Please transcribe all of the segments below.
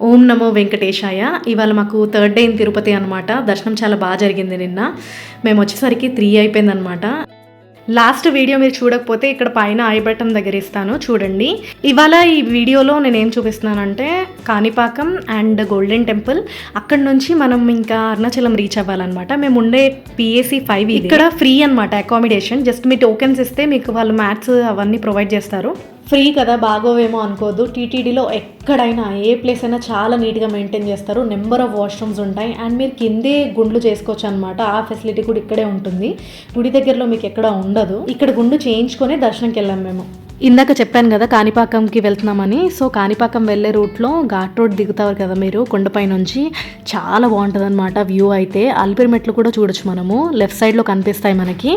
ఓం నమో వెంకటేశాయ. ఇవాళ మాకు third day in Tirupati అనమాట. దర్శనం చాలా బాగా జరిగింది నిన్న. మేము వచ్చేసరికి 3 అయిపోయిందనమాట. లాస్ట్ వీడియో మీరు చూడకపోతే ఇక్కడ పైన ఐ బటన్ దగ్గర ఇస్తాను చూడండి. ఇవాళ ఈ వీడియోలో నేను ఏం చూపిస్తున్నానంటే కాణిపాకం అండ్ గోల్డెన్ టెంపుల్. అక్కడ నుంచి మనం ఇంకా అరుణాచలం రీచ్ అవ్వాలన్నమాట. మేము ఉండే PAC 5 ఇక్కడ ఫ్రీ అనమాట అకామిడేషన్. జస్ట్ మీ టోకెన్స్ ఇస్తే మీకు వాళ్ళు మ్యాథ్స్ అవన్నీ ప్రొవైడ్ చేస్తారు. ఫ్రీ కదా బాగోవేమో అనుకోవద్దు. టీటీడీలో ఎక్కడైనా ఏ ప్లేస్ అయినా చాలా నీట్గా మెయింటైన్ చేస్తారు. నెంబర్ ఆఫ్ వాష్రూమ్స్ ఉంటాయి అండ్ మీరు కిందే గుండ్లు చేసుకోవచ్చు అనమాట. ఆ ఫెసిలిటీ కూడా ఇక్కడే ఉంటుంది. గుడి దగ్గరలో మీకు ఎక్కడ ఉండదు. ఇక్కడ గుండు చేయించుకొని దర్శనంకి వెళ్ళాం మేము. ఇందాక చెప్పాను కదా కాణిపాకంకి వెళ్తున్నామని. సో కాణిపాకం వెళ్ళే రూట్లో ఘాట్ రోడ్ దిగుతారు కదా మీరు కొండపై నుంచి. చాలా బాగుంటుంది అనమాట వ్యూ అయితే. అలిపిరి మెట్లు కూడా చూడొచ్చు మనము. లెఫ్ట్ సైడ్లో కనిపిస్తాయి మనకి.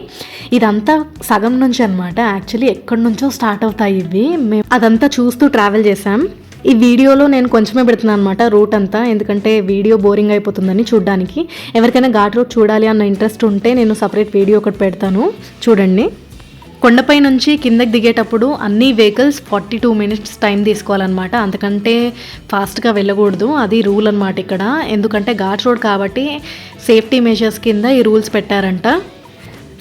ఇదంతా సగం నుంచి అనమాట. యాక్చువల్లీ ఎక్కడి నుంచో స్టార్ట్ అవుతాయి ఇవి. మేము అదంతా చూస్తూ ట్రావెల్ చేసాం. ఈ వీడియోలో నేను కొంచెమే పెడుతున్నాను అనమాట రూట్ అంతా, ఎందుకంటే వీడియో బోరింగ్ అయిపోతుందని చూడడానికి. ఎవరికైనా ఘాట్ రోడ్ చూడాలి అన్న ఇంట్రెస్ట్ ఉంటే నేను సపరేట్ వీడియో ఒకటి పెడతాను చూడండి. కొండపై నుంచి కిందకి దిగేటప్పుడు అన్ని వెహికల్స్ 42 మినిట్స్ టైం తీసుకోవాలన్నమాట. అంతకంటే ఫాస్ట్గా వెళ్ళకూడదు. అది రూల్ అనమాట ఇక్కడ. ఎందుకంటే ఘాట్ రోడ్ కాబట్టి సేఫ్టీ మెజర్స్ కింద ఈ రూల్స్ పెట్టారంట.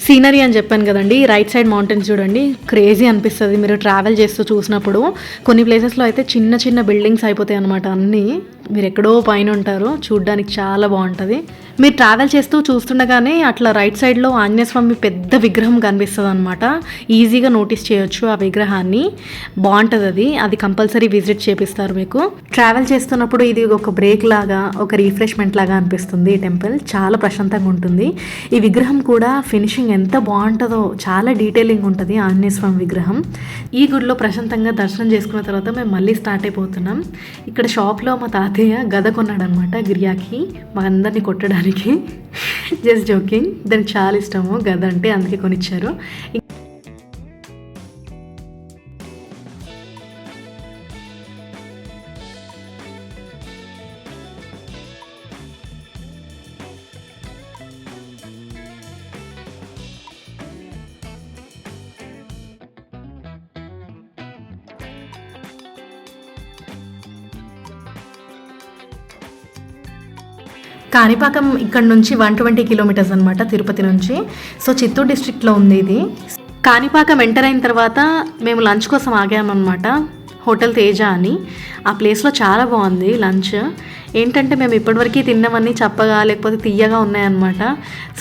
సీనరీ అని చెప్పాను కదండి, రైట్ సైడ్ మౌంటైన్స్ చూడండి, క్రేజీ అనిపిస్తుంది మీరు ట్రావెల్ చేస్తూ చూసినప్పుడు. కొన్ని ప్లేసెస్లో అయితే చిన్న చిన్న బిల్డింగ్స్ అయిపోతాయి అనమాట. అన్నీ మీరు ఎక్కడో పైన ఉంటారు. చూడ్డానికి చాలా బాగుంటుంది. మీరు ట్రావెల్ చేస్తూ చూస్తుండగానే అట్లా రైట్ సైడ్లో ఆంజనేయ స్వామి పెద్ద విగ్రహం కనిపిస్తుంది అనమాట. ఈజీగా నోటీస్ చేయొచ్చు ఆ విగ్రహాన్ని. బాగుంటుంది అది. అది కంపల్సరీ విజిట్ చేపిస్తారు మీకు. ట్రావెల్ చేస్తున్నప్పుడు ఇది ఒక బ్రేక్ లాగా, ఒక రిఫ్రెష్మెంట్ లాగా అనిపిస్తుంది. ఈ టెంపుల్ చాలా ప్రశాంతంగా ఉంటుంది. ఈ విగ్రహం కూడా ఫినిషింగ్ ఎంత బాగుంటుందో, చాలా డీటెయిలింగ్ ఉంటుంది ఆంజనేయ స్వామి విగ్రహం. ఈ గుడిలో ప్రశాంతంగా దర్శనం చేసుకున్న తర్వాత మేము మళ్ళీ స్టార్ట్ అయిపోతున్నాం. ఇక్కడ షాప్లో మా తాతయ్య గద కొన్నాడనమాట గిరియాకి, మా అందరినీ కొట్టడానికి. Just joking. దానికి చాలా ఇష్టము గద అంటే, అందుకే కొనిచ్చారు. కాణిపాకం ఇక్కడ నుంచి 120 కిలోమీటర్స్ అనమాట తిరుపతి నుంచి. సో చిత్తూరు డిస్ట్రిక్ట్లో ఉంది ఇది. కాణిపాకం ఎంటర్ అయిన తర్వాత మేము లంచ్ కోసం ఆగామన్నమాట. హోటల్ తేజ అని. ఆ ప్లేస్లో చాలా బాగుంది లంచ్. ఏంటంటే మేము ఇప్పటివరకు తిన్నవన్నీ చప్పగా లేకపోతే తీయగా ఉన్నాయన్నమాట.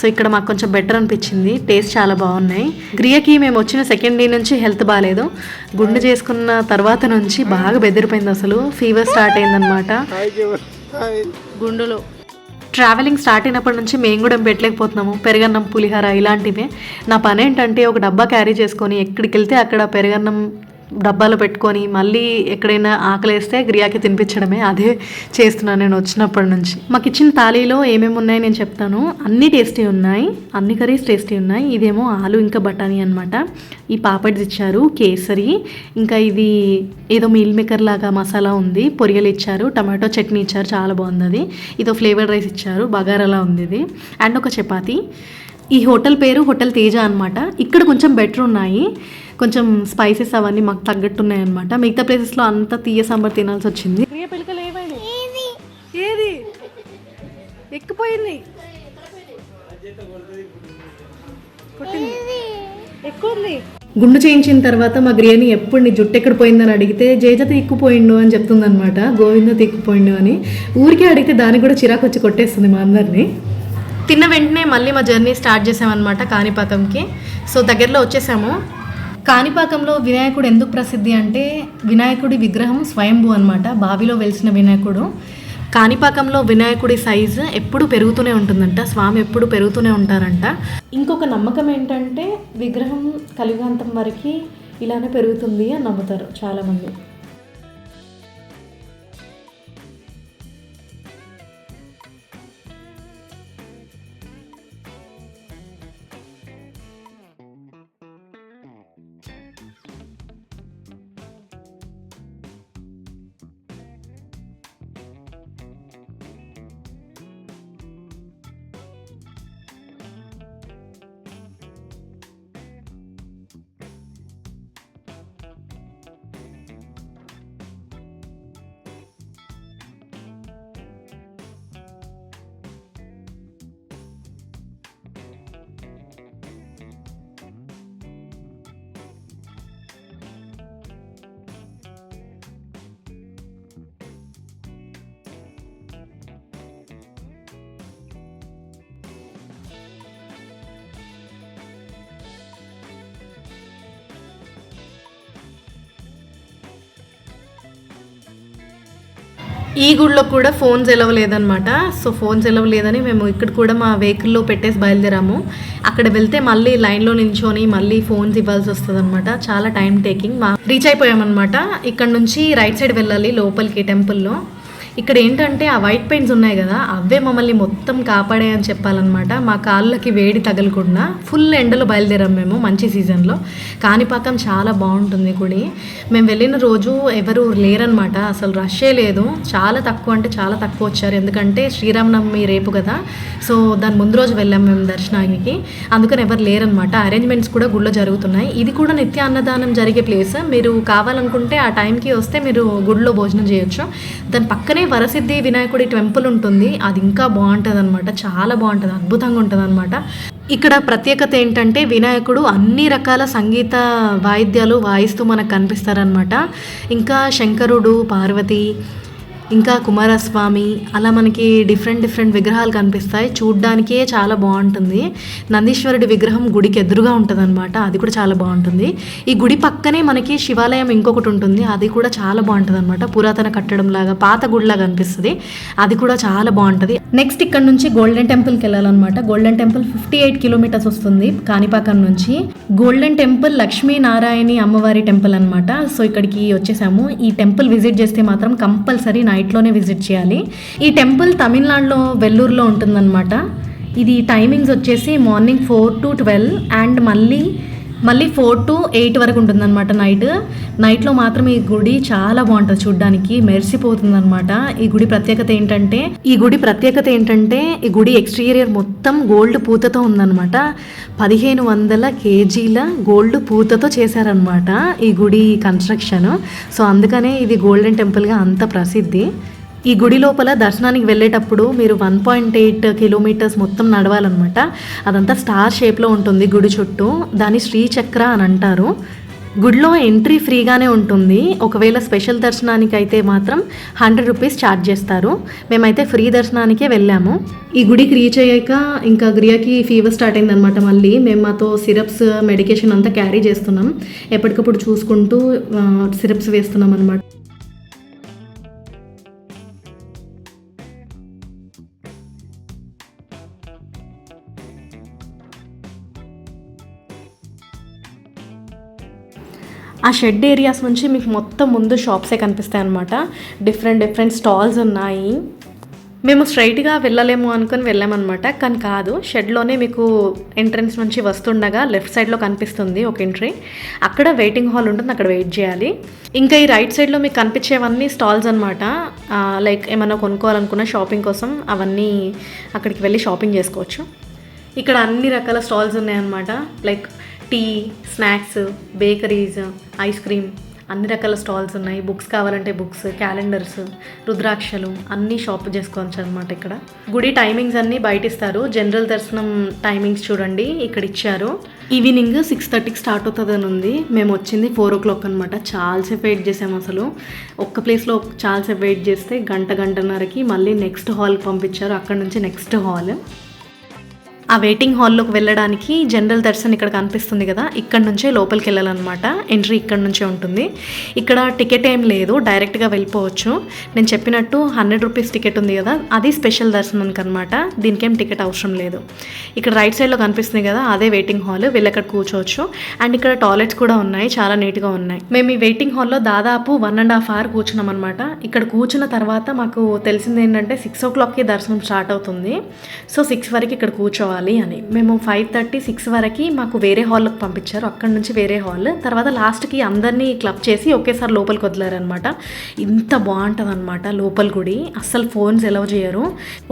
సో ఇక్కడ మాకు కొంచెం బెటర్ అనిపించింది. టేస్ట్ చాలా బాగున్నాయి. గ్రియకి మేము వచ్చిన సెకండ్ డే నుంచి హెల్త్ బాగాలేదు. గుండు చేసుకున్న తర్వాత నుంచి బాగా బెదిరిపోయింది. అసలు ఫీవర్ స్టార్ట్ అయిందనమాట గుండులో. ట్రావెలింగ్ స్టార్ట్ అయినప్పటి నుంచి మేము కూడా పెట్టలేకపోతున్నాము. పెరుగన్నం, పులిహోర ఇలాంటివే. నా పని ఏంటంటే ఒక డబ్బా క్యారీ చేసుకొని ఎక్కడికి వెళ్తే అక్కడ పెరుగన్నం డబ్బాలో పెట్టుకొని మళ్ళీ ఎక్కడైనా ఆకలేస్తే గ్రియాకి తినిపించడమే. అదే చేస్తున్నాను నేను వచ్చినప్పటి నుంచి. మాకు ఇచ్చిన థాలీలో ఏమేమి ఉన్నాయో నేను చెప్తాను. అన్నీ టేస్టీ ఉన్నాయి, అన్ని కర్రీస్ టేస్టీ ఉన్నాయి. ఇదేమో ఆలు ఇంకా బఠానీ అనమాట. ఈ పాపడ్స్ ఇచ్చారు, కేసరి, ఇంకా ఇది ఏదో మీల్ మేకర్ లాగా మసాలా ఉంది, పొరియలు ఇచ్చారు, టమాటో చట్నీ ఇచ్చారు, చాలా బాగుంది అది. ఇదో ఫ్లేవర్డ్ రైస్ ఇచ్చారు, బగారాలా ఉంది ఇది, అండ్ ఒక చపాతి. ఈ హోటల్ పేరు హోటల్ తేజ అనమాట. ఇక్కడ కొంచెం బెటర్ ఉన్నాయి, కొంచెం స్పైసెస్ అవన్నీ మాకు తగ్గట్టు ఉన్నాయి అనమాట. మిగతా ప్లేసెస్లో అంతా తీయ సాంబార్ తినాల్సి వచ్చింది. ఏది ఎక్కిపోయింది, ఎక్కువ. గుండు చేయించిన తర్వాత మా గ్రియని ఎప్పుడు నీ జుట్టు ఎక్కడ పోయిందని అడిగితే జయజత ఎక్కుపోయిండు అని చెప్తుందనమాట. గోవింద తిక్కుపోయిండు అని ఊరికే అడిగితే దానికి కూడా చిరాకు వచ్చి కొట్టేస్తుంది మా అందరినీ. తిన్న వెంటనే మళ్ళీ మా జర్నీ స్టార్ట్ చేసామన్నమాట కాణిపాకంకి. సో దగ్గరలో వచ్చేసాము. కాణిపాకంలో వినాయకుడు ఎందుకు ప్రసిద్ధి అంటే వినాయకుడి విగ్రహం స్వయంభూ అనమాట. బావిలో వెలిసిన వినాయకుడు. కాణిపాకంలో వినాయకుడి సైజు ఎప్పుడు పెరుగుతూనే ఉంటుందంట. స్వామి ఎప్పుడు పెరుగుతూనే ఉంటారంట. ఇంకొక నమ్మకం ఏంటంటే విగ్రహం కలియుగాంతం వరకు ఇలానే పెరుగుతుంది అని నమ్ముతారు చాలామంది. ఈ గుడిలో కూడా ఫోన్స్ ఎలవ్ లేదనమాట. సో ఫోన్స్ ఎలవ్ లేదని మేము ఇక్కడ కూడా మా వెహికల్లో పెట్టేసి బయలుదేరాము. అక్కడ వెళ్తే మళ్ళీ లైన్లో నిల్చొని మళ్ళీ ఫోన్స్ ఇవ్వాల్సి వస్తుంది అనమాట. చాలా టైం టేకింగ్. రీచ్ అయిపోయామన్నమాట. ఇక్కడ నుంచి రైట్ సైడ్ వెళ్ళాలి లోపలికి టెంపుల్లో. ఇక్కడ ఏంటంటే ఆ వైట్ పెయింట్స్ ఉన్నాయి కదా, అవే మమ్మల్ని మొత్తం కాపాడే అని చెప్పాలన్నమాట. మా కాళ్ళకి వేడి తగలకుండా ఫుల్ ఎండలో బయలుదేరాం మేము మంచి సీజన్లో. కాణిపాకం చాలా బాగుంటుంది గుడి. మేము వెళ్ళిన రోజు ఎవరు లేరనమాట, అసలు రష్ే లేదు. చాలా తక్కువ అంటే చాలా తక్కువ వచ్చారు, ఎందుకంటే శ్రీరామనవమి రేపు కదా. సో దాని ముందు రోజు వెళ్ళాం మేము దర్శనానికి, అందుకని ఎవరు లేరనమాట. అరేంజ్మెంట్స్ కూడా గుడిలో జరుగుతున్నాయి. ఇది కూడా నిత్య అన్నదానం జరిగే ప్లేస్. మీరు కావాలనుకుంటే ఆ టైంకి వస్తే మీరు గుడిలో భోజనం చేయొచ్చు. దాని పక్కనే వరసిద్ధి వినాయకుడి టెంపుల్ ఉంటుంది, అది ఇంకా బాగుంటుంది అనమాట. చాలా బాగుంటుంది, అద్భుతంగా ఉంటుంది అనమాట. ఇక్కడ ప్రత్యేకత ఏంటంటే వినాయకుడు అన్ని రకాల సంగీత వాయిద్యాలు వాయిస్తూ మనకు కనిపిస్తారనమాట. ఇంకా శంకరుడు, పార్వతి, ఇంకా కుమారస్వామి, అలా మనకి డిఫరెంట్ విగ్రహాలు కనిపిస్తాయి. చూడ్డానికే చాలా బాగుంటుంది. నందీశ్వరుడి విగ్రహం గుడికి ఎదురుగా ఉంటుంది అనమాట, అది కూడా చాలా బాగుంటుంది. ఈ గుడి పక్కనే మనకి శివాలయం ఇంకొకటి ఉంటుంది, అది కూడా చాలా బాగుంటుంది అనమాట. పురాతన కట్టడం లాగా పాత గుడిలాగా అనిపిస్తుంది, అది కూడా చాలా బాగుంటుంది. నెక్స్ట్ ఇక్కడ నుంచి గోల్డెన్ టెంపుల్కి వెళ్ళాలన్నమాట. గోల్డెన్ టెంపుల్ 58 కిలోమీటర్స్ వస్తుంది కాణిపాకం నుంచి. గోల్డెన్ టెంపుల్ లక్ష్మీనారాయణి అమ్మవారి టెంపుల్ అనమాట. సో ఇక్కడికి వచ్చేసాము. ఈ టెంపుల్ విజిట్ చేస్తే మాత్రం కంపల్సరీ నైట్లోనే విజిట్ చేయాలి. ఈ టెంపుల్ తమిళనాడులో వెల్లూరులో ఉంటుందన్నమాట. ఇది టైమింగ్స్ వచ్చేసి మార్నింగ్ 4 to 12 అండ్ మళ్ళీ 4 to 8 వరకు ఉంటుందన్నమాట నైట్లో మాత్రం. ఈ గుడి చాలా బాగుంటుంది, చూడ్డానికి మెరిసిపోతుందన్నమాట. ఈ గుడి ప్రత్యేకత ఏంటంటే ఈ గుడి ఎక్స్టీరియర్ మొత్తం గోల్డ్ పూతతో ఉందన్నమాట. 1500 kgs గోల్డ్ పూతతో చేశారనమాట ఈ గుడి కన్స్ట్రక్షన్. సో అందుకనే ఇది గోల్డెన్ టెంపుల్గా అంత ప్రసిద్ధి. ఈ గుడి లోపల దర్శనానికి వెళ్ళేటప్పుడు మీరు 1.8 కిలోమీటర్స్ మొత్తం నడవాలన్నమాట. అదంతా స్టార్ షేప్లో ఉంటుంది గుడి చుట్టూ. దాన్ని శ్రీచక్ర అని అంటారు. గుడిలో ఎంట్రీ ఫ్రీగానే ఉంటుంది. ఒకవేళ స్పెషల్ దర్శనానికి అయితే మాత్రం 100 రూపీస్ ఛార్జ్ చేస్తారు. మేమైతే ఫ్రీ దర్శనానికే వెళ్ళాము. ఈ గుడికి రీచ్ అయ్యాక ఇంకా గ్రియాకి ఫీవర్ స్టార్ట్ అయిందనమాట. మళ్ళీ మేము మాతో సిరప్స్, మెడికేషన్ అంతా క్యారీ చేస్తున్నాం. ఎప్పటికప్పుడు చూసుకుంటూ సిరప్స్ వేస్తున్నాం అనమాట. ఆ షెడ్ ఏరియాస్ నుంచి మీకు మొత్తం ముందు షాప్సే కనిపిస్తాయి అన్నమాట. డిఫరెంట్ స్టాల్స్ ఉన్నాయి. మేము స్ట్రైట్గా వెళ్ళలేము అనుకుని వెళ్ళామన్నమాట, కానీ కాదు, షెడ్లోనే మీకు ఎంట్రన్స్ నుంచి వస్తుండగా లెఫ్ట్ సైడ్లో కనిపిస్తుంది ఒక ఎంట్రీ. అక్కడ వెయిటింగ్ హాల్ ఉంటుంది, అక్కడ వెయిట్ చేయాలి. ఇంకా ఈ రైట్ సైడ్లో మీకు కనిపించేవన్నీ స్టాల్స్ అనమాట. లైక్ ఏమైనా కొనుక్కోవాలనుకున్న షాపింగ్ కోసం అవన్నీ అక్కడికి వెళ్ళి షాపింగ్ చేసుకోవచ్చు. ఇక్కడ అన్ని రకాల స్టాల్స్ ఉన్నాయన్నమాట. Like tea, snacks, bakeries, ice cream, అన్ని రకాల స్టాల్స్ ఉన్నాయి. బుక్స్ కావాలంటే బుక్స్, క్యాలెండర్స్, రుద్రాక్షలు అన్నీ షాప్ చేసుకోవచ్చు అనమాట. ఇక్కడ గుడి టైమింగ్స్ అన్నీ బయట ఇస్తారు. జనరల్ దర్శనం టైమింగ్స్ చూడండి ఇక్కడ ఇచ్చారు. ఈవినింగ్ 6:30కి స్టార్ట్ అవుతుంది అని ఉంది. మేము వచ్చింది 4 o'clock అనమాట. చాలాసేపు వెయిట్ చేసాము. అసలు ఒక్క ప్లేస్లో చాలాసేపు వెయిట్ చేస్తే గంటన్నరకి మళ్ళీ నెక్స్ట్ హాల్కి పంపించారు. అక్కడ నుంచి నెక్స్ట్ హాల్. ఆ వెయిటింగ్ హాల్లోకి వెళ్ళడానికి జనరల్ దర్శన్ ఇక్కడ కనిపిస్తుంది కదా, ఇక్కడ నుంచే లోపలికి వెళ్ళాలన్నమాట. ఎంట్రీ ఇక్కడ నుంచే ఉంటుంది. ఇక్కడ టికెట్ ఏం లేదు, డైరెక్ట్గా వెళ్ళిపోవచ్చు. నేను చెప్పినట్టు 100 రూపీస్ టికెట్ ఉంది కదా, అది స్పెషల్ దర్శనానికి అనమాట. దీనికేం టికెట్ అవసరం లేదు. ఇక్కడ రైట్ సైడ్లో కనిపిస్తుంది కదా, అదే వెయిటింగ్ హాల్. వెళ్ళి అక్కడ కూర్చోవచ్చు. అండ్ ఇక్కడ టాయిలెట్స్ కూడా ఉన్నాయి, చాలా నీట్గా ఉన్నాయి. మేము ఈ వెయిటింగ్ హాల్లో దాదాపు 1.5 hours కూర్చున్నాం అనమాట. ఇక్కడ కూర్చున్న తర్వాత మాకు తెలిసింది ఏంటంటే 6 o'clockకి దర్శనం స్టార్ట్ అవుతుంది. సో 6 వరకు ఇక్కడ కూర్చోవాలి అని. మేము 5:30, 6 వరకు మాకు వేరే హాల్కి పంపించారు. అక్కడ నుంచి వేరే హాల్. తర్వాత లాస్ట్కి అందరినీ క్లబ్ చేసి ఒకేసారి లోపలికి వదిలారనమాట. ఇంత బాగుంటుంది అనమాట లోపల గుడి. అస్సలు ఫోన్స్ ఎలవ్ చేయరు.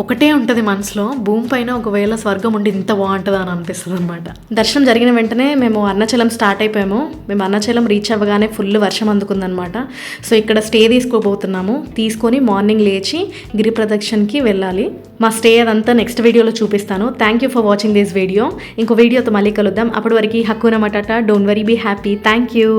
ఒకటే ఉంటుంది మనసులో, భూమి పైన ఒకవేళ స్వర్గం ఉండి ఇంత బాగుంటుందా అని అనిపిస్తుంది అనమాట. దర్శనం జరిగిన వెంటనే మేము అరుణాచలం స్టార్ట్ అయిపోయాము. మేము అరుణాచలం రీచ్ అవ్వగానే ఫుల్ వర్షం అందుకుందనమాట. సో ఇక్కడ స్టే తీసుకోబోతున్నాము. తీసుకొని మార్నింగ్ లేచి గిరి ప్రదక్షిణకి వెళ్ళాలి. మా స్టే అదంతా నెక్స్ట్ వీడియోలో చూపిస్తాను. Thank you for watching this video. ఇంకో వీడియోతో మళ్ళీ కలుద్దాం. అప్పటి వరకు హక్కున మటాటా. Don't worry, be happy. Thank you.